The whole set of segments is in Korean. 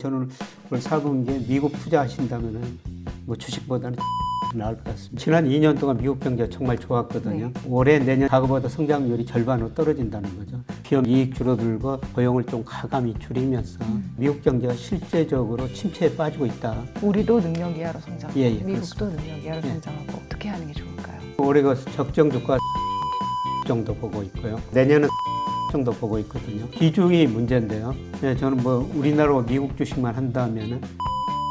저는 오늘 4분기에 미국 투자하신다면은 뭐 주식보다는 나을 것 같습니다. 지난 2년 동안 미국 경제가 정말 좋았거든요. 올해 내년 과거보다 성장률이 절반으로 떨어진다는 거죠. 기업 이익 줄어들고 고용을 좀 가감히 줄이면서 미국 경제가 실제적으로 침체에 빠지고 있다. 우리도 능력 이하로 성장, 예, 미국도 그렇습니다. 능력 이하로 성장하고 어떻게 하는 게 좋을까요? 올해가 적정 주가 정도 보고 있고요. 내년은 정도 보고 있거든요. 비중이 문제인데요. 네, 저는 뭐 우리나라와 미국 주식만 한다면은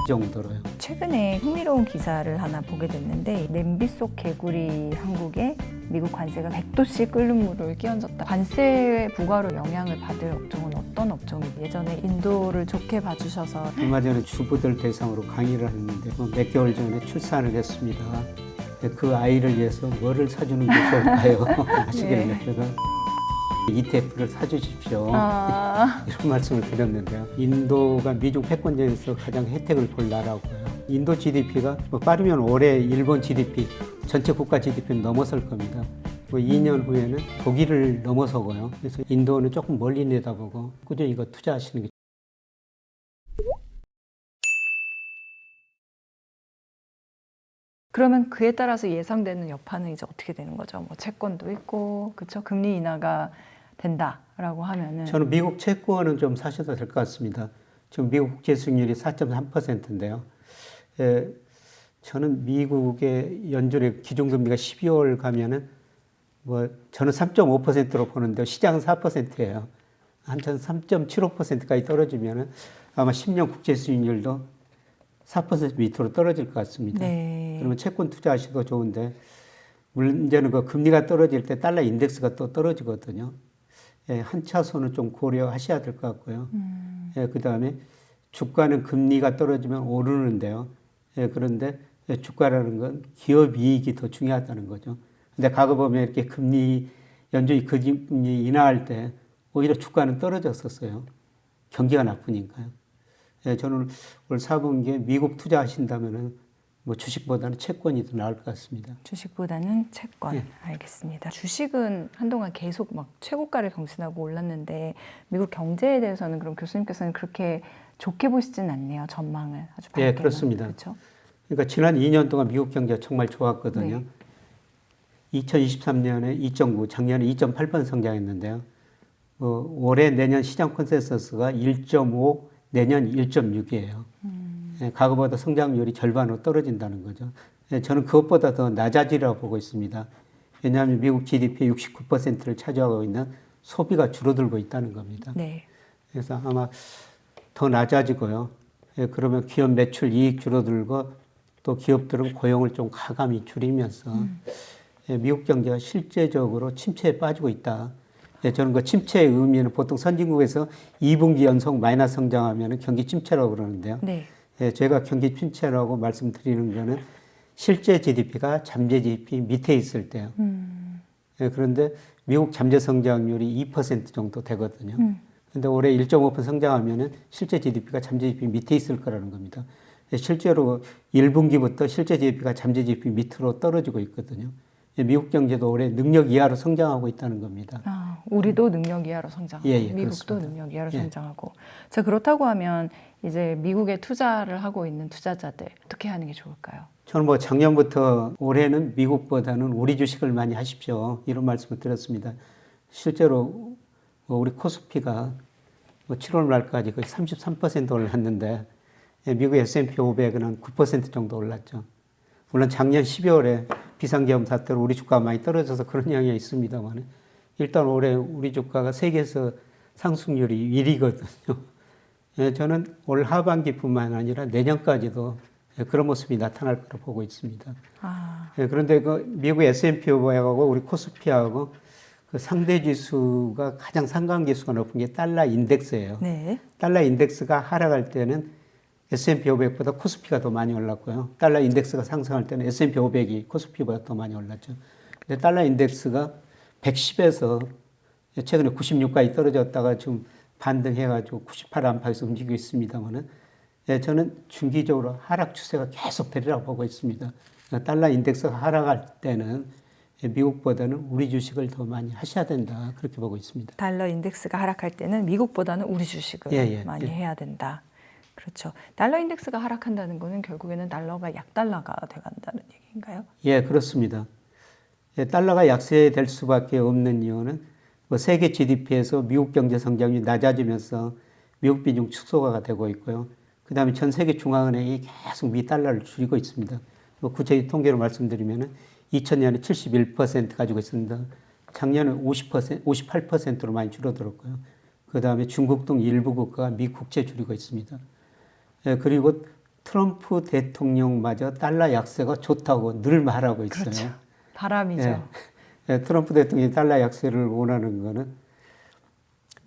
정도로요. 최근에 흥미로운 기사를 하나 보게 됐는데 냄비 속 개구리 한국에 미국 관세가 100도씩 끓는 물을 끼얹었다. 관세 부과로 영향을 받을 업종은 어떤 업종이 예전에 인도를 좋게 봐주셔서 얼마 전에 주부들 대상으로 강의를 했는데 몇 개월 전에 출산을 했습니다. 그 아이를 위해서 뭐를 사주는 게 좋을까요? 하시길래 제가 ETF를 사주십시오. 이런 말씀을 드렸는데요. 인도가 미중 패권전에서 가장 혜택을 볼 나라고요. 인도 GDP가 빠르면 올해 일본 GDP, 전체 국가 GDP는 넘어설 겁니다. 2년 후에는 독일을 넘어서고요. 그래서 인도는 조금 멀리 내다보고 꾸준히 이거 투자하시는 게 그러면 그에 따라서 예상되는 여파는 이제 어떻게 되는 거죠? 뭐 채권도 있고, 그렇죠? 금리 인하가 된다라고 하면은 저는 미국 채권은 좀 사셔도 될 것 같습니다. 지금 미국 국채 수익률이 4.3%인데요. 저는 미국의 연준의 기준금리가 12월 가면은 뭐 저는 3.5%로 보는데 시장은 4%예요. 한 3.75%까지 떨어지면은 아마 10년 국채 수익률도 4% 밑으로 떨어질 것 같습니다. 네. 그러면 채권 투자하셔도 좋은데 문제는 그 금리가 떨어질 때 달러 인덱스가 또 떨어지거든요. 한 차선은 좀 고려하셔야 될 것 같고요. 그 다음에 주가는 금리가 떨어지면 오르는데요. 그런데 주가라는 건 기업 이익이 더 중요하다는 거죠. 근데 과거 보면 이렇게 연준이 금리 인하할 때 오히려 주가는 떨어졌었어요. 경기가 나쁘니까요. 저는 올 4분기에 미국 투자하신다면은 뭐 주식보다는 채권이 더 나을 것 같습니다. 주식보다는 채권. 예. 알겠습니다. 주식은 한동안 계속 막 최고가를 경신하고 올랐는데 미국 경제에 대해서는 그럼 교수님께서는 그렇게 좋게 보시진 않네요. 전망을 아주 밝게만. 예, 그렇습니다. 그렇죠? 그러니까 지난 2년 동안 미국 경제가 정말 좋았거든요. 네. 2023년에 2.9, 작년에 2.8번 성장했는데요. 올해 내년 시장 컨센서스가 1.5, 내년 1.6이에요. 과거보다 성장률이 절반으로 떨어진다는 거죠. 저는 그것보다 더 낮아지라고 보고 있습니다. 왜냐하면 미국 GDP의 69%를 차지하고 있는 소비가 줄어들고 있다는 겁니다. 네. 그래서 아마 더 낮아지고요. 그러면 기업 매출 이익 줄어들고 또 기업들은 고용을 좀 가감히 줄이면서 미국 경제가 실제적으로 침체에 빠지고 있다. 저는 그 침체의 의미는 보통 선진국에서 2분기 연속 마이너스 성장하면 경기 침체라고 그러는데요. 네. 제가 경기 침체라고 말씀드리는 거는 실제 GDP가 잠재 GDP 밑에 있을 때요. 그런데 미국 잠재 성장률이 2% 정도 되거든요. 그런데 올해 1.5% 성장하면은 실제 GDP가 잠재 GDP 밑에 있을 거라는 겁니다. 실제로 1분기부터 실제 GDP가 잠재 GDP 밑으로 떨어지고 있거든요. 미국 경제도 올해 능력 이하로 성장하고 있다는 겁니다. 우리도 능력 이하로 성장하고 미국도 그렇습니다. 능력 이하로 성장하고. 자, 그렇다고 하면 이제 미국에 투자를 하고 있는 투자자들 어떻게 하는 게 좋을까요? 저는 뭐 작년부터 올해는 미국보다는 우리 주식을 많이 하십시오. 이런 말씀을 드렸습니다. 실제로 우리 코스피가 7월 말까지 거의 33% 올랐는데 미국 S&P 500은 한 9% 정도 올랐죠. 물론 작년 12월에 비상계엄 사태로 우리 주가가 많이 떨어져서 그런 영향이 있습니다만 일단 올해 우리 주가가 세계에서 상승률이 1위거든요. 저는 올 하반기뿐만 아니라 내년까지도 그런 모습이 나타날 거라고 보고 있습니다. 그런데 그 미국 S&P 500하고 우리 코스피하고 그 상대 지수가 가장 상관계수가 높은 게 달러 인덱스예요. 네. 달러 인덱스가 하락할 때는 S&P 500보다 코스피가 더 많이 올랐고요. 달러 인덱스가 상승할 때는 S&P 500이 코스피보다 더 많이 올랐죠. 근데 달러 인덱스가 110에서 최근에 96까지 떨어졌다가 지금 반등해가지고 98 안팎에서 움직이고 있습니다만은 저는 중기적으로 하락 추세가 계속 되리라고 보고 있습니다. 달러 인덱스가 하락할 때는 미국보다는 우리 주식을 더 많이 하셔야 된다. 그렇게 보고 있습니다. 달러 인덱스가 하락할 때는 미국보다는 우리 주식을 많이 해야 된다. 그렇죠. 달러 인덱스가 하락한다는 거는 결국에는 달러가 약달러가 돼간다는 얘기인가요? 예, 그렇습니다. 예, 달러가 약세될 수밖에 없는 이유는 뭐 세계 GDP에서 미국 경제 성장이 낮아지면서 미국 비중 축소가 되고 있고요. 그 다음에 전 세계 중앙은행이 계속 미 달러를 줄이고 있습니다. 뭐 구체적인 통계로 말씀드리면 2000년에 71% 가지고 있습니다. 작년에 50%, 58%로 많이 줄어들었고요. 그 다음에 중국 등 일부 국가가 미 국채 줄이고 있습니다. 예, 그리고 트럼프 대통령마저 달러 약세가 좋다고 늘 말하고 있어요. 그렇죠. 바람이죠. 예, 예, 트럼프 대통령이 달러 약세를 원하는 거는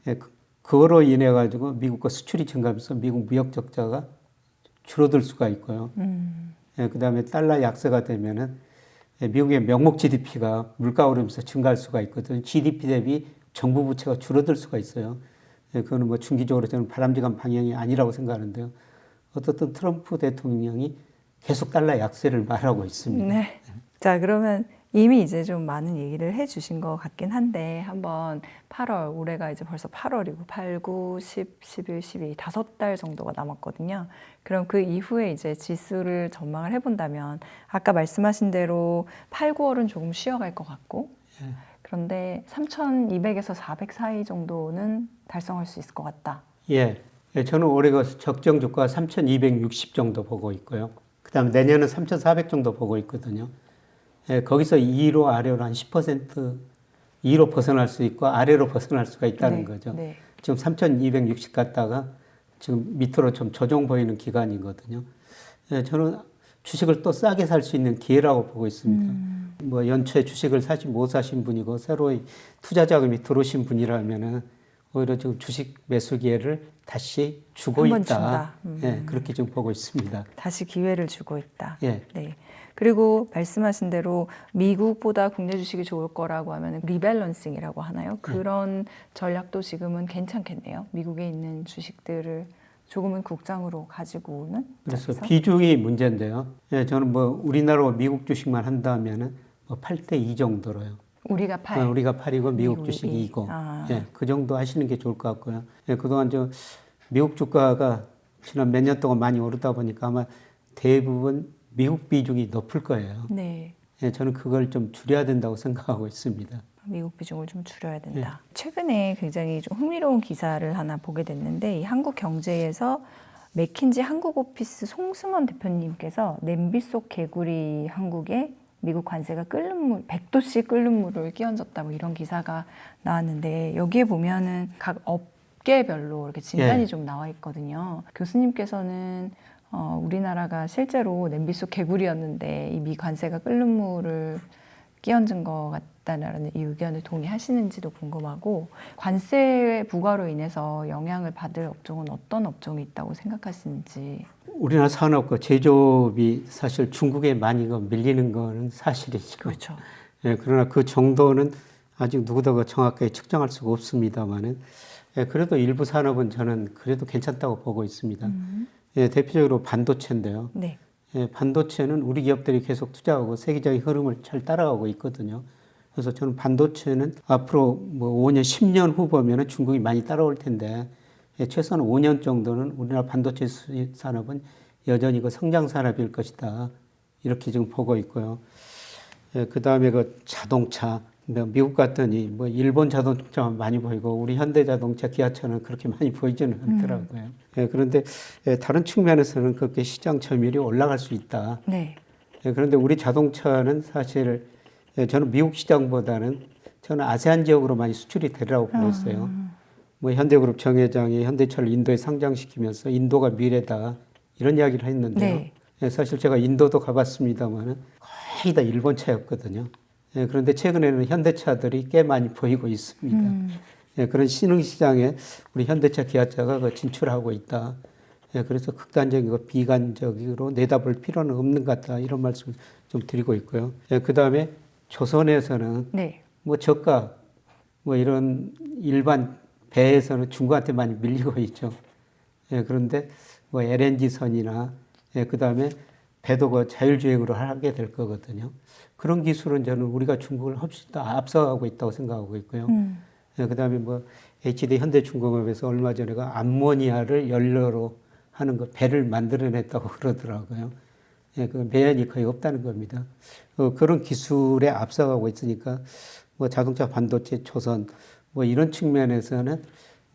예, 그거로 인해 가지고 미국과 수출이 증가하면서 미국 무역 적자가 줄어들 수가 있고요. 예, 그다음에 달러 약세가 되면은 예, 미국의 명목 GDP가 물가 오르면서 증가할 수가 있거든요. GDP 대비 정부 부채가 줄어들 수가 있어요. 예, 그거는 뭐 중기적으로 저는 바람직한 방향이 아니라고 생각하는데요. 어떻든 트럼프 대통령이 계속 달러 약세를 말하고 있습니다. 네. 자, 그러면 이미 이제 좀 많은 얘기를 해주신 것 같긴 한데 한번 8월, 올해가 이제 벌써 8월이고 8, 9, 10, 11, 12 5달 정도가 남았거든요. 그럼 그 이후에 이제 지수를 전망을 해본다면 아까 말씀하신 대로 8, 9월은 조금 쉬어갈 것 같고 그런데 3,200에서 400 사이 정도는 달성할 수 있을 것 같다. 예, 예, 저는 올해가 적정 주가 3,260 정도 보고 있고요. 그다음 내년은 3,400 정도 보고 있거든요. 예, 거기서 2로 아래로 한 10% 2로 벗어날 수 있고 아래로 벗어날 수가 있다는 네, 거죠. 네. 지금 3,260 갔다가 지금 밑으로 좀 조정 보이는 기간이거든요. 예, 저는 주식을 또 싸게 살 수 있는 기회라고 보고 있습니다. 뭐 연초에 주식을 못 사신 분이고 새로 투자 자금이 들어오신 분이라면은 오히려 지금 주식 매수 기회를 다시 주고 한번 있다. 준다. 예, 그렇게 좀 보고 있습니다. 다시 기회를 주고 있다. 예. 네. 그리고 말씀하신 대로 미국보다 국내 주식이 좋을 거라고 하면 리밸런싱이라고 하나요? 그런 전략도 지금은 괜찮겠네요. 미국에 있는 주식들을 조금은 국장으로 가지고 오는. 그래서 입장에서. 비중이 문제인데요. 예, 저는 뭐 우리나라와 미국 주식만 한다면은 뭐 8대 2 정도로요. 우리가 8. 우리가 8이고 미국 미국이 주식이 2. 2고. 아. 예, 그 정도 하시는 게 좋을 것 같고요. 예, 그동안 저 미국 주가가 지난 몇 년 동안 많이 오르다 보니까 아마 대부분 미국 비중이 높을 거예요. 네. 예, 저는 그걸 좀 줄여야 된다고 생각하고 있습니다. 미국 비중을 좀 줄여야 된다. 최근에 굉장히 좀 흥미로운 기사를 하나 보게 됐는데 이 한국 경제에서 맥킨지 한국 오피스 송승헌 대표님께서 냄비 속 개구리 한국에 미국 관세가 끓는 물, 100도씨 끓는 물을 끼얹었다 뭐 이런 기사가 나왔는데 여기에 보면은 각 업계별로 이렇게 진단이 예. 좀 나와 있거든요. 교수님께서는 우리나라가 실제로 냄비 속 개구리였는데 이 미 관세가 끓는 물을 끼얹은 것 같다는 이 의견을 동의하시는지도 궁금하고 관세 부과로 인해서 영향을 받을 업종은 어떤 업종이 있다고 생각하시는지. 우리나라 산업과 제조업이 사실 중국에 많이 밀리는 거는 사실이죠. 그렇죠. 예, 그러나 그 정도는 아직 누구도 정확하게 측정할 수가 없습니다만은 예, 그래도 일부 산업은 저는 그래도 괜찮다고 보고 있습니다. 예, 대표적으로 반도체인데요. 네. 예, 반도체는 우리 기업들이 계속 투자하고 세계적인 흐름을 잘 따라가고 있거든요. 그래서 저는 반도체는 앞으로 뭐 5년, 10년 후 보면은 중국이 많이 따라올 텐데 예, 최소한 5년 정도는 우리나라 반도체 산업은 여전히 그 성장 산업일 것이다. 이렇게 지금 보고 있고요. 예, 그 다음에 그 자동차. 미국 갔더니 뭐 일본 자동차만 많이 보이고 우리 현대자동차, 기아차는 그렇게 많이 보이지는 않더라고요. 예, 그런데 예, 다른 측면에서는 그렇게 시장 점유율이 올라갈 수 있다. 네. 예, 그런데 우리 자동차는 사실 예, 저는 미국 시장보다는 저는 아세안 지역으로 많이 수출이 되리라고 보고 있어요. 뭐 현대그룹 정 회장이 현대차를 인도에 상장시키면서 인도가 미래다 이런 이야기를 했는데요. 네. 예, 사실 제가 인도도 가봤습니다만은 거의 다 일본 차였거든요. 예, 그런데 최근에는 현대차들이 꽤 많이 보이고 있습니다. 예, 그런 신흥 시장에 우리 현대차, 기아차가 진출하고 있다. 예, 그래서 극단적이고 비관적으로 내다볼 필요는 없는 것 같다. 이런 말씀을 좀 드리고 있고요. 예, 그 다음에 조선에서는 네. 뭐 저가 뭐 이런 일반 배에서는 중국한테 많이 밀리고 있죠. 예, 그런데 뭐 LNG선이나 예, 그 다음에 배도 그 자율주행으로 하게 될 거거든요. 그런 기술은 저는 우리가 중국을 훨씬 더 앞서가고 있다고 생각하고 있고요. 예, 그 다음에 뭐 HD 현대중공업에서 얼마 전에가 암모니아를 연료로 하는 거 배를 만들어냈다고 그러더라고요. 예, 그 매연이 거의 없다는 겁니다. 그런 기술에 앞서가고 있으니까 뭐 자동차 반도체 초선 뭐 이런 측면에서는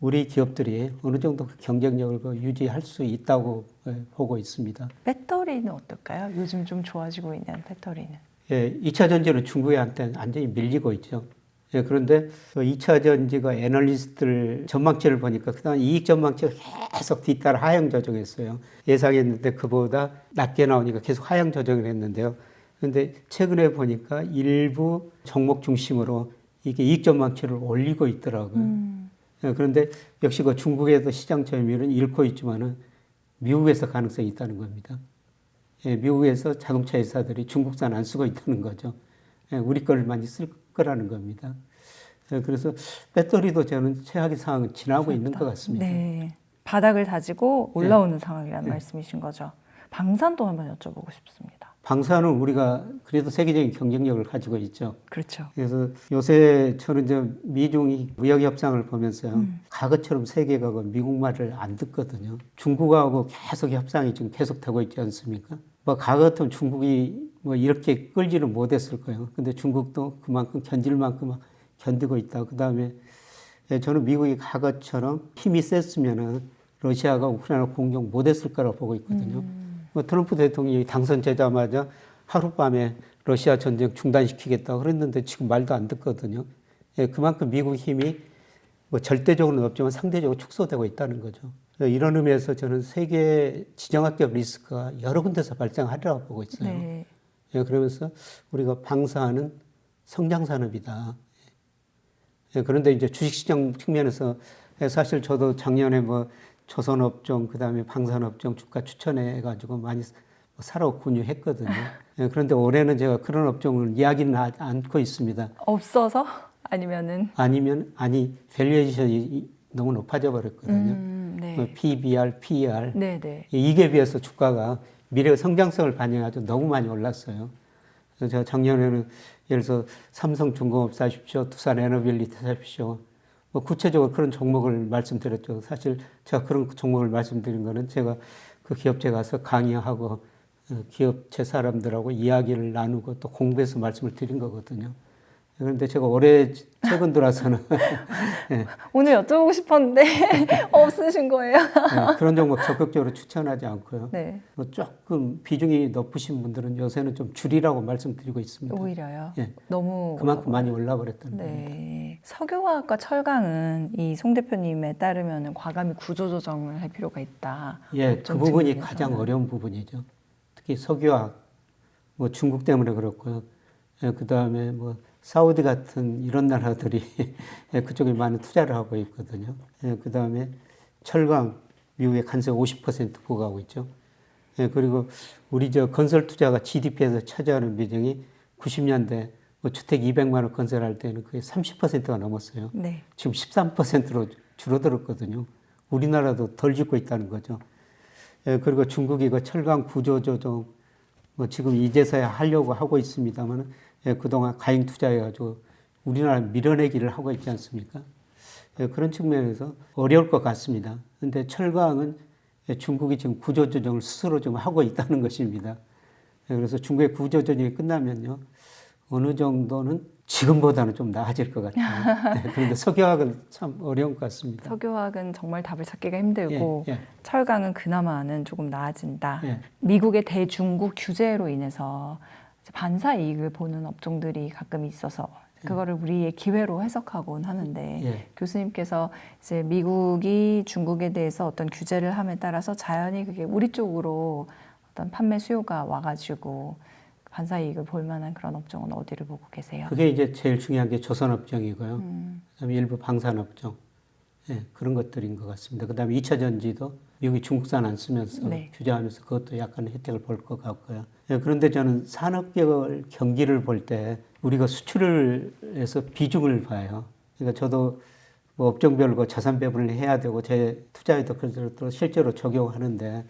우리 기업들이 어느 정도 경쟁력을 유지할 수 있다고 보고 있습니다. 배터리는 어떨까요? 요즘 좀 좋아지고 있는 배터리는. 예, 2차 전지는 중국한테 완전히 밀리고 있죠. 예, 그런데 그 2차 전지가 애널리스트들 전망치를 보니까 그동안 이익 전망치가 계속 뒤따라 하향 조정했어요. 예상했는데 그보다 낮게 나오니까 계속 하향 조정을 했는데요. 그런데 최근에 보니까 일부 종목 중심으로 이게 이익 전망치를 올리고 있더라고요. 예, 그런데 역시 그 중국에도 시장 점유율은 잃고 있지만은 미국에서 가능성이 있다는 겁니다. 예, 미국에서 자동차 회사들이 중국산 안 쓰고 있다는 거죠. 예, 우리 걸 많이 쓸 거라는 겁니다. 예, 그래서 배터리도 저는 최악의 상황은 지나고 있는 것 같습니다. 네. 바닥을 다지고 올라오는 상황이라는 말씀이신 거죠. 방산도 한번 여쭤보고 싶습니다. 방사는 우리가 그래도 세계적인 경쟁력을 가지고 있죠. 그렇죠. 그래서 요새 저는 이제 미중이 무역 협상을 보면서요. 과거처럼 세계가 그 미국 말을 안 듣거든요. 중국하고 계속 협상이 지금 계속되고 있지 않습니까? 뭐 과거 같으면 중국이 뭐 이렇게 끌지는 못했을 거예요. 근데 중국도 그만큼 견딜 만큼 견디고 있다. 그다음에 저는 미국이 과거처럼 힘이 셌으면은 러시아가 우크라이나 공격 못했을 거라고 보고 있거든요. 뭐 트럼프 대통령이 당선되자마자 하룻밤에 러시아 전쟁 중단시키겠다고 그랬는데 지금 말도 안 듣거든요. 예, 그만큼 미국 힘이 뭐 절대적으로는 없지만 상대적으로 축소되고 있다는 거죠. 이런 의미에서 저는 세계 지정학적 리스크가 여러 군데서 발생하리라고 보고 있어요. 네. 예, 그러면서 우리가 방사는 성장 산업이다. 예, 그런데 이제 주식시장 측면에서 사실 저도 작년에 뭐 조선업종 그다음에 방산업종 주가 추천해 가지고 많이 사러 군유했거든요. 예, 그런데 올해는 제가 그런 업종을 이야기는 않고 있습니다. 없어서 아니면은 밸류에이션이 너무 높아져 버렸거든요. 네. PBR, PER 네, 네. 이게 비해서 주가가 미래의 성장성을 반영해가지고 너무 많이 올랐어요. 그래서 제가 작년에는 예를 들어서 삼성중공업 사십시오, 두산에너빌리티 사십시오. 뭐 구체적으로 그런 종목을 말씀드렸죠. 사실 제가 그런 종목을 말씀드린 거는 제가 그 기업체 가서 강의하고 기업체 사람들하고 이야기를 나누고 또 공부해서 말씀을 드린 거거든요. 그런데 제가 올해 최근 들어서는 예, 오늘 여쭤보고 싶었는데 없으신 거예요. 예, 그런 종목 적극적으로 추천하지 않고요. 네. 뭐 조금 비중이 높으신 분들은 요새는 좀 줄이라고 말씀드리고 있습니다. 오히려요. 예. 너무 그만큼 많이 올라버렸다는 겁니다. 네. 석유화학과 철강은 이 송 대표님에 따르면 과감히 구조조정을 할 필요가 있다. 예, 그 어떤 부분이 측면에서는. 가장 어려운 부분이죠. 특히 석유화학, 뭐 중국 때문에 그렇고요. 예, 그 다음에 뭐 사우디 같은 이런 나라들이 예, 그쪽에 많은 투자를 하고 있거든요. 예, 그 다음에 철강, 미국의 관세 50% 부과하고 있죠. 예, 그리고 우리 저 건설 투자가 GDP에서 차지하는 비중이 90년대 뭐 주택 200만 원 건설할 때는 그게 30%가 넘었어요. 네. 지금 13%로 줄어들었거든요. 우리나라도 덜 짓고 있다는 거죠. 예, 그리고 중국이 그 철강 구조 조정 뭐 지금 이제서야 하려고 하고 있습니다만 예, 그동안 가행 투자해가지고 우리나라 밀어내기를 하고 있지 않습니까? 예, 그런 측면에서 어려울 것 같습니다. 그런데 철강은 예, 중국이 지금 구조 조정을 스스로 좀 하고 있다는 것입니다. 예, 그래서 중국의 구조 조정이 끝나면요 어느 정도는 지금보다는 좀 나아질 것 같아요. 예, 그런데 석유화학은 참 어려운 것 같습니다. 석유화학은 정말 답을 찾기가 힘들고 예, 예. 철강은 그나마는 조금 나아진다. 예. 미국의 대중국 규제로 인해서 반사 이익을 보는 업종들이 가끔 있어서 그거를 우리의 기회로 해석하곤 하는데 예. 교수님께서 이제 미국이 중국에 대해서 어떤 규제를 함에 따라서 자연히 그게 우리 쪽으로 어떤 판매 수요가 와가지고 반사 이익을 볼 만한 그런 업종은 어디를 보고 계세요? 그게 이제 제일 중요한 게 조선업종이고요. 그다음에 일부 방산업종 예, 그런 것들인 것 같습니다. 그다음에 2차 전지도 미국이 중국산 안 쓰면서 네. 규제하면서 그것도 약간 혜택을 볼 것 같고요. 예, 그런데 저는 산업계열 경기를 볼 때 우리가 수출을 해서 비중을 봐요. 그러니까 저도 뭐 업종별로 자산 배분을 해야 되고 제 투자에도 그것도 실제로 적용하는데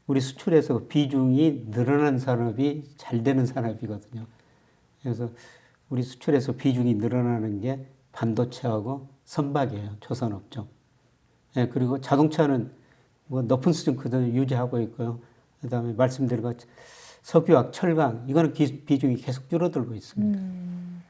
우리 수출에서 비중이 늘어난 산업이 잘 되는 산업이거든요. 그래서 우리 수출에서 비중이 늘어나는 게 반도체하고 선박이에요. 조선업종. 예, 그리고 자동차는 뭐 높은 수준 그대로 유지하고 있고요. 그다음에 말씀드린 것 석유학, 철강 이거는 비중이 계속 줄어들고 있습니다.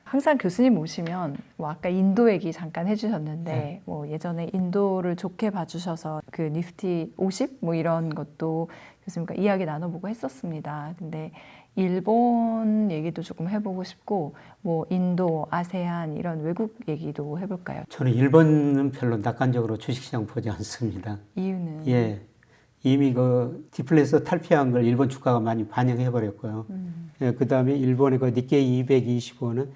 항상 교수님 오시면 뭐 아까 인도 얘기 잠깐 해주셨는데 네. 뭐 예전에 인도를 좋게 봐주셔서 그 니프티 50 뭐 이런 것도 교수님과 이야기 나눠보고 했었습니다. 근데 일본 얘기도 조금 해보고 싶고 뭐 인도, 아세안 이런 외국 얘기도 해볼까요? 저는 일본은 별로 낙관적으로 주식시장 보지 않습니다. 이유는 예, 이미 그 디플레이서 탈피한 걸 일본 주가가 많이 반영해 버렸고요. 예, 그다음에 일본의 그 니케이 225는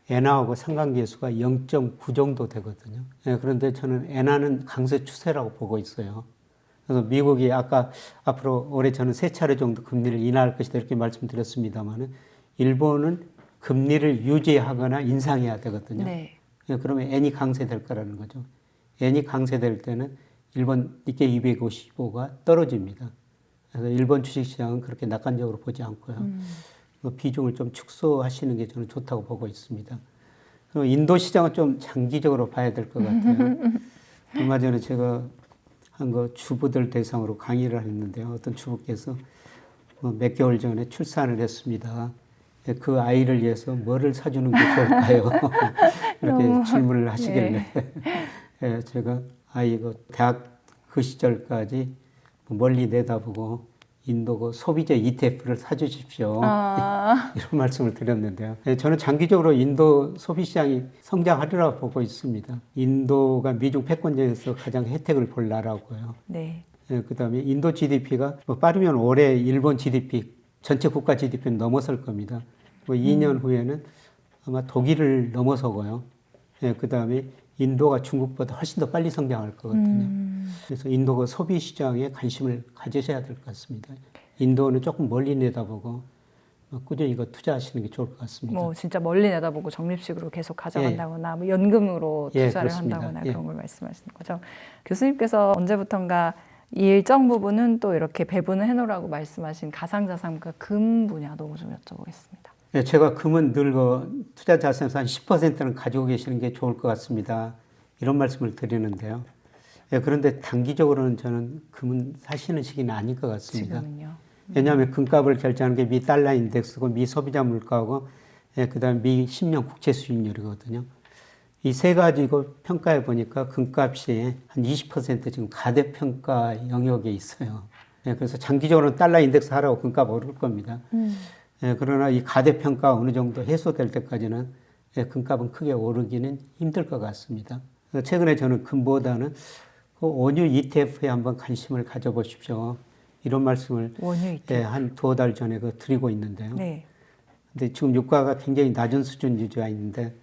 엔화하고 상관계수가 0.9 정도 되거든요. 예, 그런데 저는 엔화는 강세 추세라고 보고 있어요. 그래서 미국이 아까 앞으로 올해 저는 3차례 정도 금리를 인하할 것이다 이렇게 말씀드렸습니다만은 일본은 금리를 유지하거나 인상해야 되거든요. 네. 예, 그러면 엔이 강세될 거라는 거죠. 엔이 강세될 때는 일본 니케이 255가 떨어집니다. 그래서 일본 주식시장은 그렇게 낙관적으로 보지 않고요. 그 비중을 좀 축소하시는 게 저는 좋다고 보고 있습니다. 그리고 인도 시장은 좀 장기적으로 봐야 될 것 같아요. 얼마 전에 제가 한 거 주부들 대상으로 강의를 했는데요. 어떤 주부께서 몇 개월 전에 출산을 했습니다. 그 아이를 위해서 뭐를 사주는 게 좋을까요? 이렇게 질문을 하시길래 예, 제가 아이가 대학 그 시절까지 멀리 내다보고 인도 그 소비재 ETF를 사주십시오. 이런 말씀을 드렸는데요. 예, 저는 장기적으로 인도 소비시장이 성장하리라 보고 있습니다. 인도가 미중 패권전에서 가장 혜택을 볼 나라고요. 네. 예, 그다음에 인도 GDP가 빠르면 올해 일본 GDP 전체 국가 GDP는 넘어설 겁니다. 2년 후에는 아마 독일을 넘어서고요. 예, 그다음에 인도가 중국보다 훨씬 더 빨리 성장할 거거든요. 그래서 인도가 소비 시장에 관심을 가지셔야 될 것 같습니다. 인도는 조금 멀리 내다보고 꾸준히 이거 투자하시는 게 좋을 것 같습니다. 뭐 진짜 멀리 내다보고 적립식으로 계속 가져간다거나 뭐 연금으로 투자를 그렇습니다. 한다거나 예. 그런 걸 말씀하시는 거죠. 교수님께서 언제부턴가 이 일정 부분은 또 이렇게 배분을 해놓으라고 말씀하신 가상자산과 금 분야 너무 좀 여쭤보겠습니다. 네, 제가 금은 늘 투자 자산에서 한 10%는 가지고 계시는 게 좋을 것 같습니다. 이런 말씀을 드리는데요. 네, 그런데 단기적으로는 저는 금은 사시는 시기는 아닐 것 같습니다. 지금은요. 왜냐하면 금값을 결정하는 게 미 달러 인덱스고 미 소비자 물가고 그다음 미 10년 국채 수익률이거든요. 이 세 가지고 평가해 보니까 금값이 한 20% 지금 가대평가 영역에 있어요. 네, 그래서 장기적으로는 달러 인덱스 하라고 금값 오를 겁니다. 그러나 이 가대평가 어느 정도 해소될 때까지는 금값은 크게 오르기는 힘들 것 같습니다. 최근에 저는 금보다는 그 원유 ETF에 한번 관심을 가져보십시오. 이런 말씀을 원유 ETF. 한 2달 전에 드리고 있는데요. 네. 근데 지금 유가가 굉장히 낮은 수준 유지가 있는데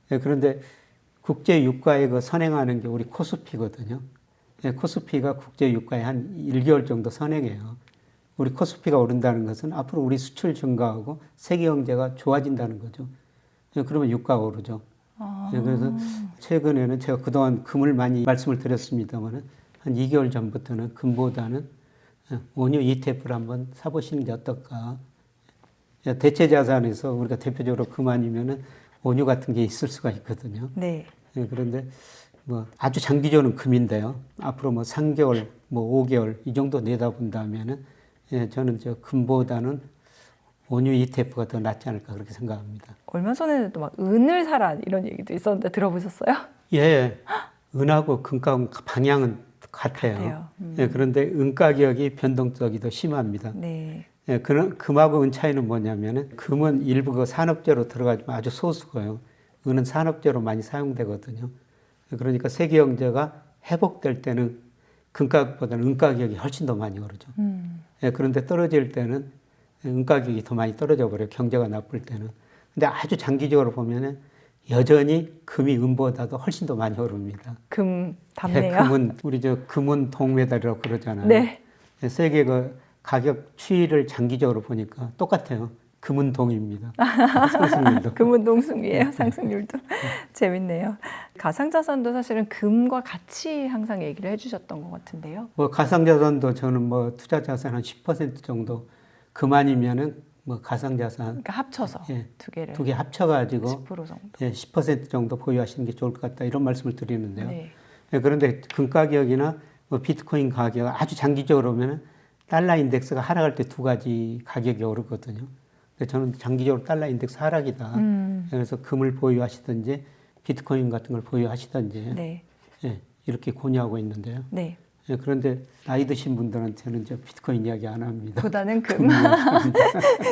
그런데 국제 유가에 선행하는 게 우리 코스피거든요. 코스피가 국제 유가에 한 1개월 정도 선행해요. 우리 코스피가 오른다는 것은 앞으로 우리 수출 증가하고 세계 경제가 좋아진다는 거죠. 그러면 유가가 오르죠. 그래서 최근에는 제가 그동안 금을 많이 말씀을 드렸습니다만 한 2개월 전부터는 금보다는 원유 ETF를 한번 사보시는 게 어떨까. 대체 자산에서 우리가 대표적으로 금 아니면은 원유 같은 게 있을 수가 있거든요. 네. 그런데 뭐 아주 장기적으로는 금인데요. 앞으로 뭐 3개월, 뭐 5개월 이 정도 내다본다면은 저는 금보다는 원유 ETF가 더 낫지 않을까 그렇게 생각합니다. 얼마 전에는 또 막 은을 사라 이런 얘기도 있었는데 들어보셨어요? 예, 은하고 금값 방향은 같아요. 그런데 은 가격이 변동성이 더 심합니다. 네. 금하고 은 차이는 뭐냐면은 금은 일부 그 산업재로 들어가지만 아주 소수고요. 은은 산업재로 많이 사용되거든요. 그러니까 세계 경제가 회복될 때는 금가격보다는 은 가격이 훨씬 더 많이 오르죠. 그런데 떨어질 때는 은 가격이 더 많이 떨어져 버려요. 경제가 나쁠 때는. 근데 아주 장기적으로 보면은 여전히 금이 은보다도 훨씬 더 많이 오릅니다. 금 답네요. 금은 우리 금은 동메달이라고 그러잖아요. 네. 세계 가격 추이를 장기적으로 보니까 똑같아요. 금은 동입니다. 상승률도. 금은 동승이에요. 상승률도. 재밌네요. 가상자산도 사실은 금과 같이 항상 얘기를 해주셨던 것 같은데요. 가상자산도 저는 투자 자산 한 10% 정도 금 아니면은 가상자산 그러니까 합쳐서 두 개를 두 개 합쳐가지고 10% 정도. 10% 정도 보유하시는 게 좋을 것 같다 이런 말씀을 드리는데요. 네. 그런데 금 가격이나 비트코인 가격 아주 장기적으로 보면 달러 인덱스가 하락할 때 두 가지 가격이 오르거든요. 근데 저는 장기적으로 달러 인덱스 하락이다. 그래서 금을 보유하시든지 비트코인 같은 걸 보유하시든지 네. 예, 이렇게 권유하고 있는데요. 네. 예, 그런데 나이 드신 분들한테는 저 비트코인 이야기 안 합니다. 보다는 금.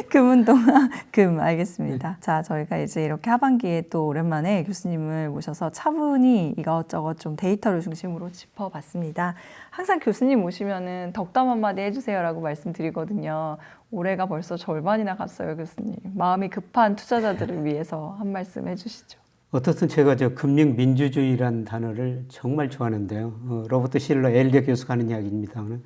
금 운동화, 금 알겠습니다. 자, 저희가 이제 이렇게 하반기에 또 오랜만에 교수님을 모셔서 차분히 이것저것 좀 데이터를 중심으로 짚어봤습니다. 항상 교수님 오시면은 덕담 한마디 해주세요라고 말씀드리거든요. 올해가 벌써 절반이나 갔어요, 교수님. 마음이 급한 투자자들을 위해서 한 말씀 해주시죠. 어떻든 제가 저 금융 민주주의라는 단어를 정말 좋아하는데요. 로버트 실러 엘리어 교수가 하는 이야기입니다만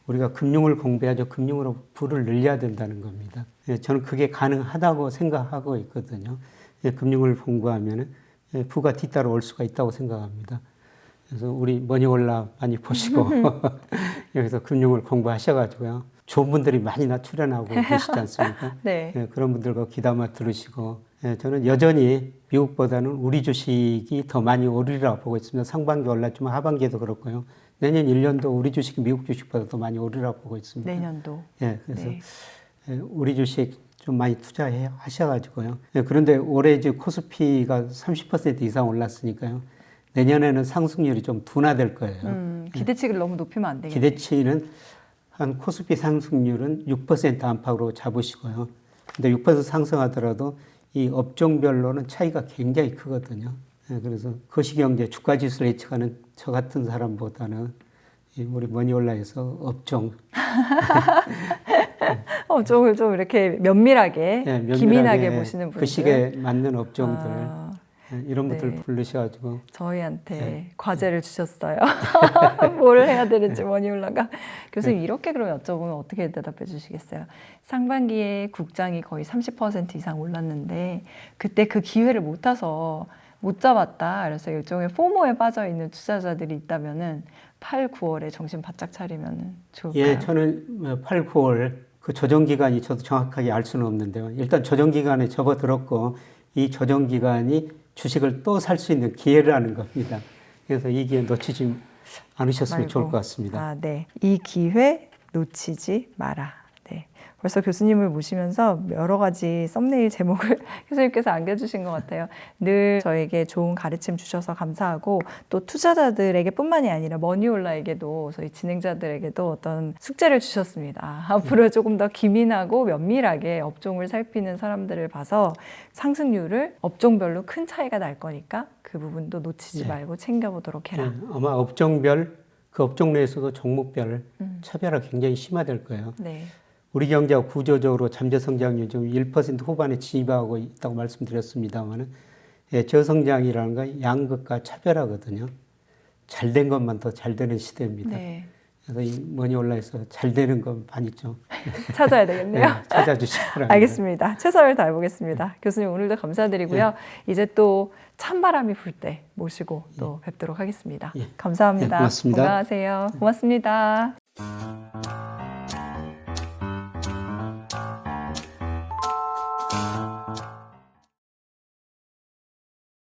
우리가 금융을 공부해야죠. 금융으로 부를 늘려야 된다는 겁니다. 예, 저는 그게 가능하다고 생각하고 있거든요. 예, 금융을 공부하면 부가 뒤따라 올 수가 있다고 생각합니다. 그래서 우리 머니올라 많이 보시고 여기서 금융을 공부하셔가지고요. 좋은 분들이 많이나 출연하고 계시지 않습니까? 네. 예, 그런 분들과 귀담아 들으시고 예, 저는 여전히 미국보다는 우리 주식이 더 많이 오르리라고 보고 있습니다. 상반기 올랐지만 하반기에도 그렇고요. 내년 1년도 우리 주식이 미국 주식보다 더 많이 오르리라고 보고 있습니다. 내년도. 예, 그래서 네. 예, 우리 주식 좀 많이 투자하셔가지고요. 예, 그런데 올해 이제 코스피가 30% 이상 올랐으니까요. 내년에는 상승률이 좀 둔화될 거예요. 기대치를 너무 높이면 안 되겠네요. 기대치는 한 코스피 상승률은 6% 안팎으로 잡으시고요. 근데 6% 상승하더라도 이 업종별로는 차이가 굉장히 크거든요. 예, 그래서 거시경제 주가지수를 예측하는 저 같은 사람보다는 이 우리 머니올라에서 업종 업종을 좀 이렇게 면밀하게, 예, 면밀하게 기민하게 보시는 분들. 그 시기에 맞는 업종들 아, 예, 이런 분들 네. 부르셔가지고 저희한테 과제를 주셨어요. 뭘 해야 되는지 머니올라가. 교수님 이렇게 그럼 여쭤보면 어떻게 대답해 주시겠어요? 상반기에 국장이 거의 30% 이상 올랐는데 그때 그 기회를 못 타서 못 잡았다. 그래서 일종의 포모에 빠져 있는 투자자들이 있다면은 8, 9월에 정신 바짝 차리면 좋을까요? 예, 저는 8, 9월 그 조정 기간이 저도 정확하게 알 수는 없는데요. 일단 조정 기간에 접어들었고 이 조정 기간이 주식을 또 살 수 있는 기회라는 겁니다. 그래서 이 기회 놓치지 않으셨으면 좋을 것 같습니다. 아, 네. 이 기회 놓치지 마라. 네. 벌써 교수님을 모시면서 여러 가지 썸네일 제목을 교수님께서 안겨주신 것 같아요. 늘 저에게 좋은 가르침 주셔서 감사하고 또 투자자들에게 뿐만이 아니라 머니올라에게도 저희 진행자들에게도 어떤 숙제를 주셨습니다. 앞으로 조금 더 기민하고 면밀하게 업종을 살피는 사람들을 봐서 상승률을 업종별로 큰 차이가 날 거니까 그 부분도 놓치지 말고 챙겨보도록 해라. 예, 아마 업종별 그 업종 내에서도 종목별 차별화가 굉장히 심화될 거예요. 네. 우리 경제가 구조적으로 잠재 성장률이 좀 1% 후반에 진입하고 있다고 말씀드렸습니다만은 예, 저성장이라는 건 양극화 차별화거든요. 잘된 것만 더 잘 되는 시대입니다. 네. 그래서 이 머니올라에서 잘 되는 것 많이 좀 찾아야 되겠네요. 예, 찾아주시기 바랍니다. 알겠습니다. 최선을 다해보겠습니다. 교수님 오늘도 감사드리고요. 이제 또 찬바람이 불 때 모시고 또 뵙도록 하겠습니다. 감사합니다. 고맙습니다. 건강하세요. 고맙습니다.